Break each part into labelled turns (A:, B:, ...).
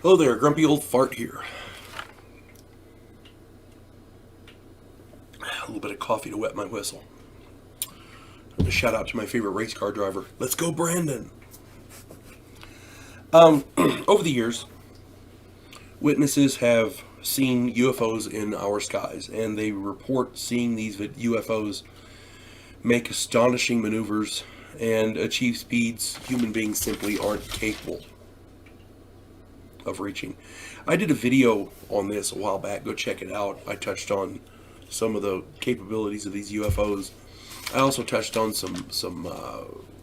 A: Hello there, grumpy old fart here. A little bit of coffee to wet my whistle. And a shout out to my favorite race car driver. Let's go, Brandon. Over the years, witnesses have seen UFOs in our skies, and they report seeing these UFOs make astonishing maneuvers and achieve speeds human beings simply aren't capable of reaching. I did a video on this a while back. Go check it out. I touched on some of the capabilities of these UFOs. I also touched on some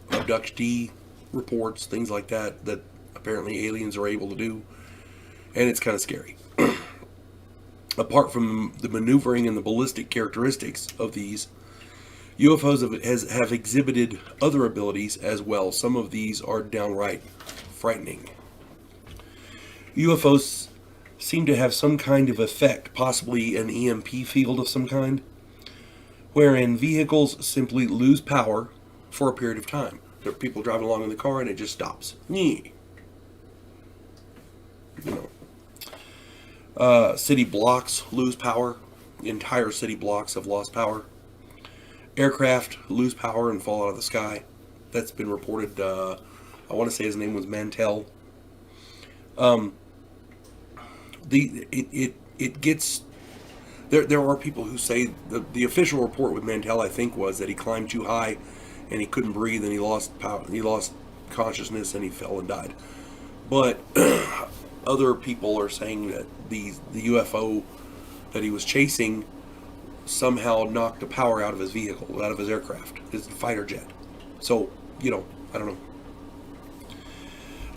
A: abductee reports, things like that, that apparently aliens are able to do, and it's kind of scary. Apart from the maneuvering and the ballistic characteristics of these, UFOs have exhibited other abilities as well. Some of these are downright frightening. UFOs seem to have some kind of effect, possibly an EMP field of some kind, wherein vehicles simply lose power for a period of time. There are people driving along in the car and it just stops. City blocks lose power. Entire city blocks have lost power. Aircraft lose power and fall out of the sky. That's been reported. I want to say his name was Mantell. It gets there are people who say the official report with Mantell, I think, was that he climbed too high and he couldn't breathe and he lost power, he lost consciousness and he fell and died. But other people are saying that the UFO that he was chasing somehow knocked the power out of his vehicle, out of his aircraft, his fighter jet. So, I don't know.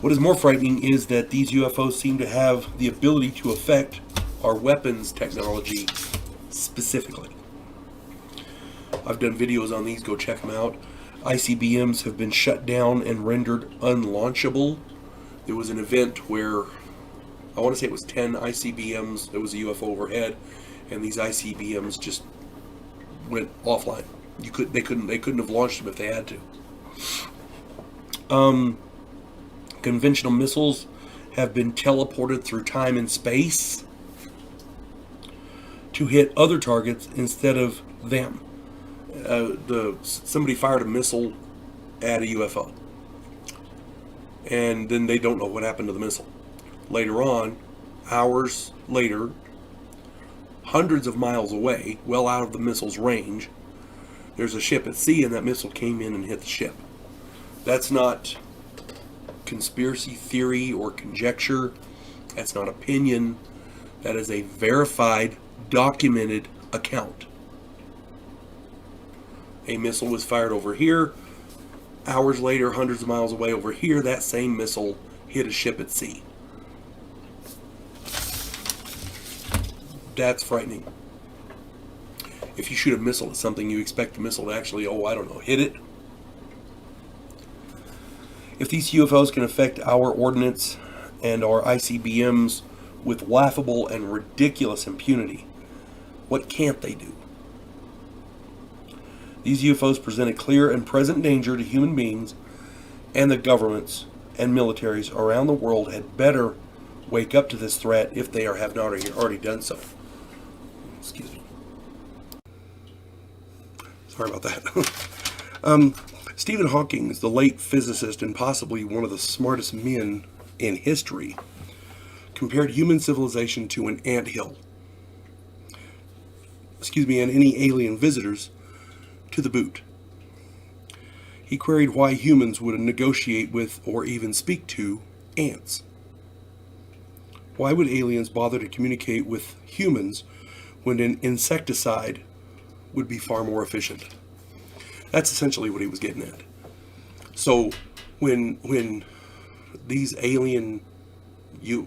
A: What is more frightening is that these UFOs seem to have the ability to affect our weapons technology specifically. I've done videos on these, go check them out. ICBMs have been shut down and rendered unlaunchable. There was an event where, I want to say it was 10 ICBMs, there was a UFO overhead, and these ICBMs just went offline. They couldn't have launched them if they had to. Conventional missiles have been teleported through time and space to hit other targets instead of them. Somebody fired a missile at a UFO, and then they don't know what happened to the missile. Later on, hours later, hundreds of miles away, well out of the missile's range, there's a ship at sea, and that missile came in and hit the ship. That's not conspiracy theory or conjecture. That's not opinion. That is a verified, documented account. A missile was fired over here. Hours later, hundreds of miles away over here, that same missile hit a ship at sea. That's frightening. If you shoot a missile at something, you expect the missile to actually, hit it. If these UFOs can affect our ordnance and our ICBMs with laughable and ridiculous impunity, what can't they do? These UFOs present a clear and present danger to human beings, and the governments and militaries around the world had better wake up to this threat if they have not already done so. Excuse me. Sorry about that. Stephen Hawking is the late physicist and possibly one of the smartest men in history, compared human civilization to an anthill. And any alien visitors to the boot. He queried why humans would negotiate with or even speak to ants. Why would aliens bother to communicate with humans when an insecticide would be far more efficient? That's essentially what he was getting at. So when these alien, I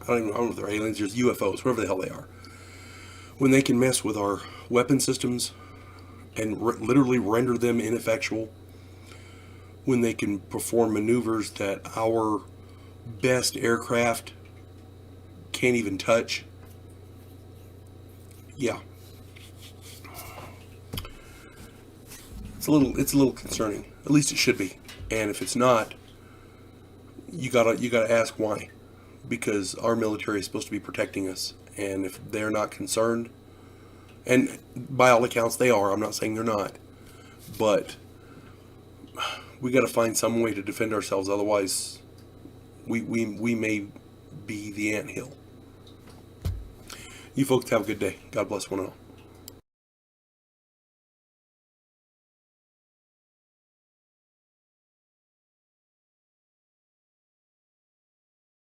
A: don't know if they're aliens, there's UFOs, whatever the hell they are, when they can mess with our weapon systems and literally render them ineffectual, when they can perform maneuvers that our best aircraft can't even touch, yeah. It's a little concerning. At least it should be. And if it's not, you gotta ask why. because our military is supposed to be protecting us. And if they're not concerned, and by all accounts they are, I'm not saying they're not, but we got to find some way to defend ourselves. Otherwise, we may be the anthill. You folks have a good day. God bless one and all.